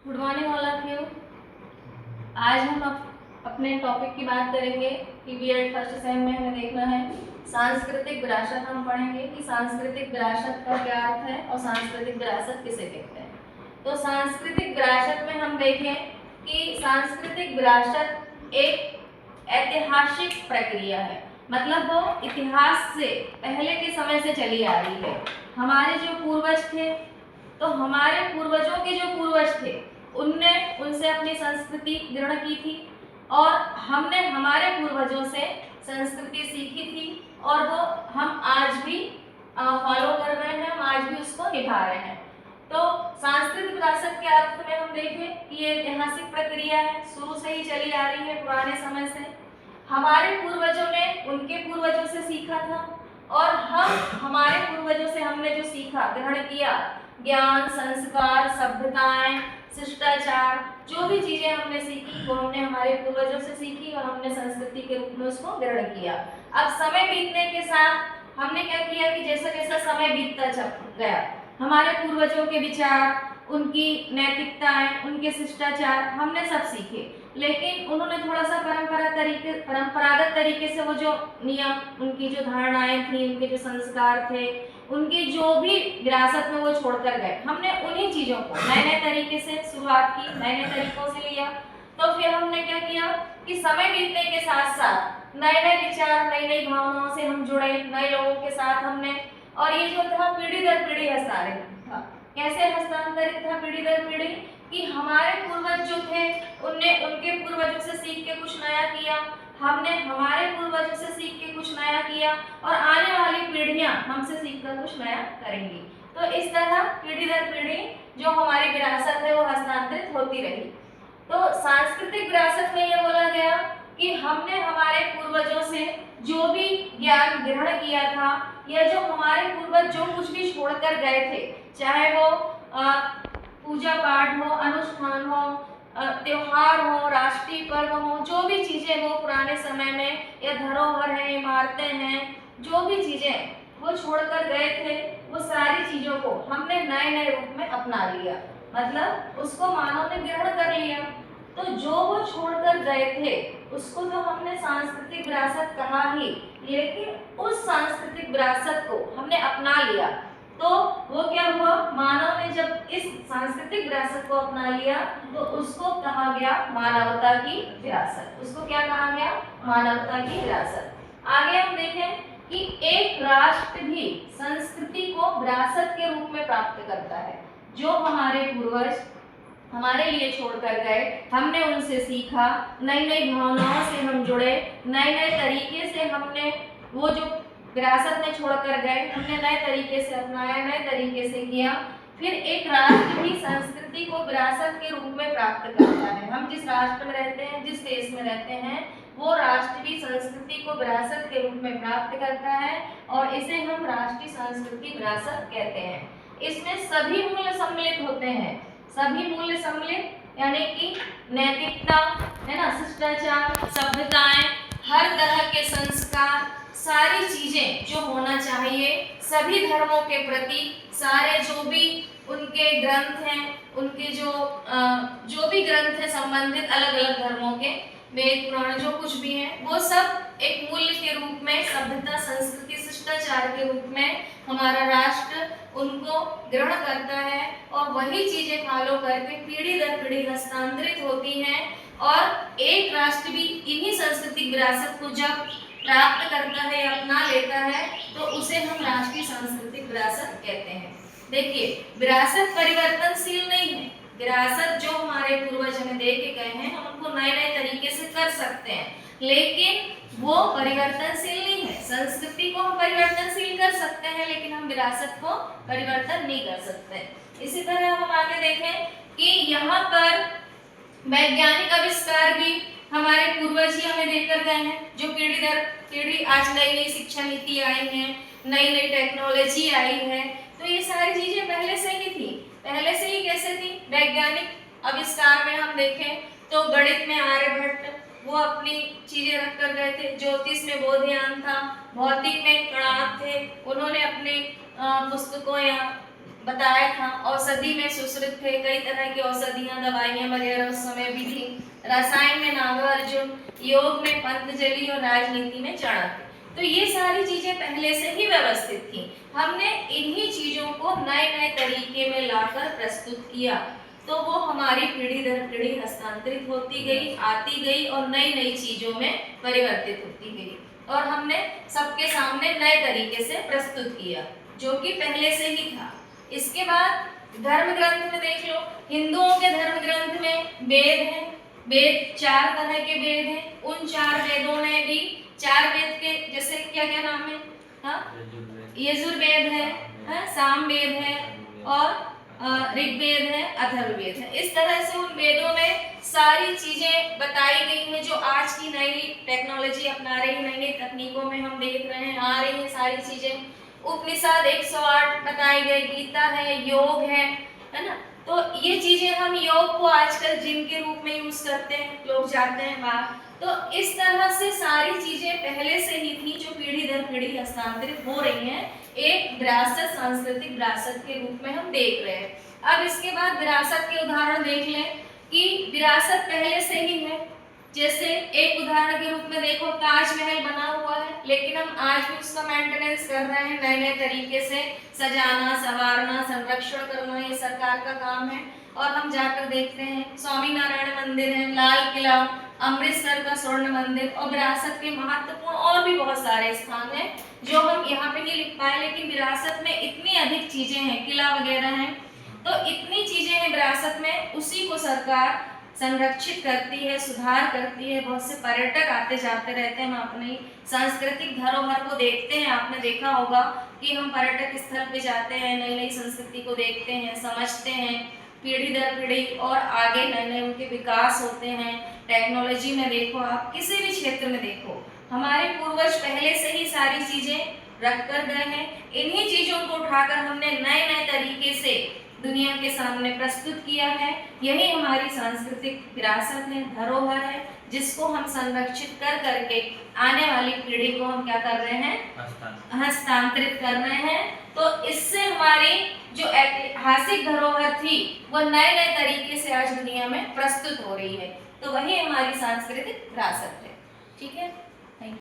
Good morning all of you. आज हम अपने टॉपिक की बात करेंगे कि बीएड फर्स्ट सेम में हमें देखना है सांस्कृतिक विरासत। हम पढ़ेंगे कि सांस्कृतिक विरासत का क्या अर्थ है और सांस्कृतिक विरासत किसे कहते हैं। तो सांस्कृतिक विरासत में हम देखें कि सांस्कृतिक विरासत एक ऐतिहासिक प्रक्रिया है, मतलब वो इतिहास से पहले के समय से चली आ रही है। हमारे जो पूर्वज थे, तो हमारे पूर्वजों के जो पूर्वज थे उनने उनसे अपनी संस्कृति ग्रहण की थी और हमने हमारे पूर्वजों से संस्कृति सीखी थी और वो हम आज भी फॉलो कर रहे हैं, हम आज भी उसको निभा रहे हैं। तो सांस्कृतिक विरासत के अर्थ में हम देखें कि ये ऐतिहासिक प्रक्रिया है, शुरू से ही चली आ रही है, पुराने समय से। हमारे पूर्वजों ने उनके पूर्वजों से सीखा था और हम हमारे पूर्वजों से हमने जो सीखा, ग्रहण किया, ज्ञान, संस्कार, सभ्यताएं, शिष्टाचार, जो भी चीजें हमने सीखी वो हमने हमारे पूर्वजों से सीखी और हमने संस्कृति के रूप में उसको ग्रहण किया। अब समय बीतने के साथ हमने क्या किया कि जैसा जैसा समय बीतता गया, हमारे पूर्वजों के विचार, उनकी नैतिकताएं, उनके शिष्टाचार हमने सब सीखे, लेकिन उन्होंने थोड़ा सा परंपरागत तरीके से वो जो नियम, उनकी जो धारणाएं थी, उनके जो संस्कार थे, उनकी जो भी विरासत में वो छोड़कर गए, हमने उन्हीं चीजों को नए नए तरीके से शुरुआत की, नए नए तरीकों से लिया। तो फिर हमने क्या किया कि समय बीतने के साथ साथ नए नए विचार, नई नई भावनाओं से हम जुड़े, नए लोगों के साथ हमने, और ये जो था पीढ़ी दर पीढ़ी हस्तांतरित था। कैसे हस्तांतरित था पीढ़ी दर पीढ़ी कि हमारे पूर्वज जो थे उनने उनके पूर्वजों से सीख के कुछ नया किया, हमने हमारे पूर्वजों से सीख के कुछ नया किया और आने वाली पीढ़ियां हमसे सीखकर कुछ नया करेंगी। तो इस तरह पीढ़ी दर पीढ़ी जो हमारी विरासत है वो हस्तांतरित होती रही। तो सांस्कृतिक विरासत में यह बोला गया कि हमने हमारे पूर्वजों से जो भी ज्ञान ग्रहण किया था या जो हमारे पूर्वज जो कुछ भी छोड़कर गए थे, चाहे वो पूजा पाठ हो, अनुष्ठान हो, त्योहार हो, राष्ट्रीय पर्व हो, जो भी चीजें वो पुराने समय में, या धरोहर है, इमारतें हैं, जो भी चीजें वो छोड़कर गए थे, वो सारी चीजों को हमने नए नए रूप में अपना लिया, मतलब उसको मानव ने ग्रहण कर लिया। तो जो वो छोड़कर गए थे उसको तो हमने सांस्कृतिक विरासत कहा ही, लेकिन उस सांस्कृतिक विरासत को हमने अपना लिया। तो वो क्या हुआ, मानव ने जब इस सांस्कृतिक विरासत को अपना लिया तो उसको कहा गया मानवता की विरासत। उसको क्या कहा गया, मानवता की विरासत। आगे हम देखें कि एक राष्ट्र भी संस्कृति को विरासत के रूप में प्राप्त करता है। जो हमारे पूर्वज हमारे लिए छोड़कर गए, हमने उनसे सीखा, नई नई भावनाओं से हम जुड़े, नए नए तरीके से हमने वो जो विरासत में छोड़कर गए, हमने नए तरीके से अपनाया, नए तरीके से किया। फिर एक राष्ट्र भी संस्कृति को विरासत के रूप में प्राप्त करता है। हम जिस राष्ट्र में रहते हैं, जिस देश में रहते हैं, वो राष्ट्र भी संस्कृति को विरासत के रूप में प्राप्त करता है और इसे हम राष्ट्रीय सांस्कृतिक विरासत कहते हैं। इसमें सभी मूल्य सम्मिलित होते हैं, सभी मूल्य सम्मिलित, यानी कि नैतिकता है ना, शिष्टाचार, सभ्यताएं, हर तरह के संस्कार, सारी चीजें जो होना चाहिए सभी धर्मों के प्रति, सारे जो भी उनके ग्रंथ हैं, उनके जो भी ग्रंथ हैं संबंधित अलग अलग धर्मों के, वेद पुराण जो कुछ भी हैं, वो सब एक मूल्य के रूप में, सभ्यता, संस्कृति, शिष्टाचार के रूप में हमारा राष्ट्र उनको ग्रहण करता है और वही चीजें फॉलो करके पीढ़ी दर पीढ़ी हस्तांतरित होती हैं। और एक राष्ट्र भी इन्हीं सांस्कृतिक विरासत को जब प्राप्त करता है, अपना लेता है, तो उसे हम राष्ट्रीय सांस्कृतिक विरासत कहते हैं। देखिए, विरासत परिवर्तनशील नहीं है। विरासत जो हमारे पूर्वज हमें दे के गए हैं, हम उनको नए नए तरीके से कर सकते हैं, लेकिन वो परिवर्तनशील नहीं है। संस्कृति को हम परिवर्तनशील कर सकते हैं, लेकिन हम विरासत को परिवर्तन नहीं कर सकते। इसी तरह हम आगे देखें कि यहाँ पर वैज्ञानिक आविष्कार भी हमारे पूर्वज ही हमें देकर गए हैं, जो पीढ़ी दर पीढ़ी आज नई नई शिक्षा नीति आई है, नई नई टेक्नोलॉजी आई है, तो ये सारी चीजें पहले से ही थी। पहले से ही कैसे थी, वैज्ञानिक आविष्कार में हम देखें तो गणित में आर्यभट्ट वो अपनी चीजें रख कर गए थे, ज्योतिष में बोधयान था, भौतिक में कणाद थे, उन्होंने अपने पुस्तकों या बताया था। औषधि में सुश्रुत थे, कई तरह की औषधियां दवाइयां वगैरह उस समय भी थी। रसायन में नागार्जुन, योग में पतंजलि और राजनीति में चाणक्य। तो ये सारी चीजें पहले से ही व्यवस्थित थी। हमने इन्हीं चीजों को नए नए तरीके में लाकर प्रस्तुत किया, तो वो हमारी पीढ़ी दर पीढ़ी हस्तांतरित होती गई, आती गई और नई नई चीजों में परिवर्तित होती गई, और हमने सबके सामने नए तरीके से प्रस्तुत किया जो कि पहले से ही था। इसके बाद धर्म ग्रंथ में देख लो, हिंदुओं के धर्म ग्रंथ में वेद हैं। वेद 4 तरह के वेद हैं। उन 4 वेदों ने भी 4 वेद के जैसे क्या क्या नाम है? हाँ, यजुर्वेद है, सामवेद है और ऋग्वेद है, अथर्ववेद है। इस तरह से उन वेदों में सारी चीजें बताई गई हैं जो आज की नई टेक्नोलॉजी अपना रही, नई नई तकनीकों में हम देख रहे हैं, आ रही हैं सारी चीजें। उपनिषद 108 बताई गई, गीता है, योग है ना। तो ये चीजें हम योग को आजकल जिम के रूप में यूज करते हैं, लोग जाते हैं बाहर। तो इस तरह से सारी चीजें पहले से ही थी जो पीढ़ी दर पीढ़ी हस्तांतरित हो रही हैं, एक विरासत, सांस्कृतिक विरासत के रूप में हम देख रहे हैं। अब इसके बाद विरासत के उदाहरण देख लें कि विरासत पहले से ही है। जैसे एक उदाहरण के रूप में देखो, ताजमहल बना हुआ है, लेकिन हम आज भी उसका मेंटेनेंस कर रहे हैं, नए नए तरीके से सजाना, संवारना, संरक्षण करना, ये सरकार का काम है। और हम जाकर देखते हैं, स्वामी नारायण मंदिर है, लाल किला, अमृतसर का स्वर्ण मंदिर, और विरासत के महत्वपूर्ण और भी बहुत सारे स्थान हैं जो हम यहाँ पे नहीं लिख पाए, लेकिन विरासत में इतनी अधिक चीजें हैं, किला वगैरह हैं, तो इतनी चीजें हैं विरासत में, उसी को सरकार संरक्षित करती है, सुधार करती है। बहुत से पर्यटक आते जाते रहते हैं, हम अपनी सांस्कृतिक धरोहर को देखते हैं। आपने देखा होगा कि हम पर्यटक स्थल पे जाते हैं, नई नई संस्कृति को देखते हैं, समझते हैं, पीढ़ी दर पीढ़ी और आगे नए नए उनके विकास होते हैं। टेक्नोलॉजी में देखो, आप किसी भी क्षेत्र में देखो, हमारे पूर्वज पहले से ही सारी चीजें रख कर गए हैं। इन्हीं चीजों को उठाकर हमने नए नए तरीके से दुनिया के सामने प्रस्तुत किया है। यही हमारी सांस्कृतिक विरासत है, धरोहर है, जिसको हम संरक्षित कर करके आने वाली पीढ़ी को हम क्या कर रहे हैं? हस्तांतरित कर रहे हैं। तो इससे हमारी जो ऐतिहासिक धरोहर थी वो नए नए तरीके से आज दुनिया में प्रस्तुत हो रही है। तो वही हमारी सांस्कृतिक विरासत है। ठीक है।